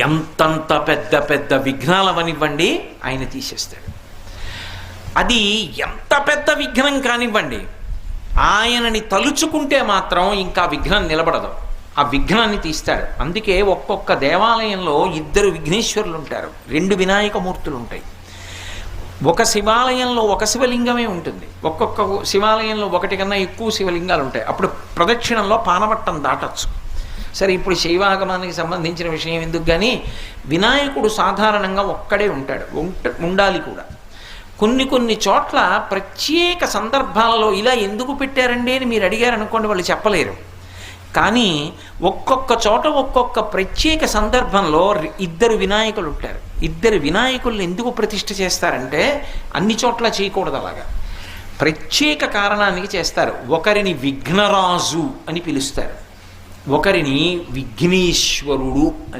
ఎంతంత పెద్ద పెద్ద విఘ్నాలవనివ్వండి ఆయన తీసేస్తాడు. అది ఎంత పెద్ద విఘ్నం కానివ్వండి, ఆయనని తలుచుకుంటే మాత్రం ఇంకా విఘ్నం నిలబడదు, ఆ విఘ్నాన్ని తీస్తాడు. అందుకే ఒక్కొక్క దేవాలయంలో 2 విఘ్నేశ్వరులు ఉంటారు, 2 వినాయకమూర్తులు ఉంటాయి. ఒక శివాలయంలో ఒక శివలింగమే ఉంటుంది, ఒక్కొక్క శివాలయంలో 1 కన్నా ఎక్కువ శివలింగాలు ఉంటాయి. అప్పుడు ప్రదక్షిణంలో పానవట్టం దాటచ్చు. సరే, ఇప్పుడు శైవాగమానికి సంబంధించిన విషయం ఎందుకు, కానీ వినాయకుడు సాధారణంగా ఒక్కడే ఉంటాడు, ఉండాలి కూడా. కొన్ని చోట్ల ప్రత్యేక సందర్భాలలో ఇలా ఎందుకు పెట్టారండి అని మీరు అడిగారు అనుకోండి, వాళ్ళు చెప్పలేరు. కానీ ఒక్కొక్క చోట ఒక్కొక్క ప్రత్యేక సందర్భంలో 2 వినాయకులు ఉంటారు. 2 వినాయకుల్ని ఎందుకు ప్రతిష్ఠ చేస్తారంటే అన్ని చోట్ల చేయకూడదు, అలాగా ప్రత్యేక కారణానికి చేస్తారు. ఒకరిని విఘ్నరాజు అని పిలుస్తారు, ఒకరిని విఘ్నేశ్వరుడు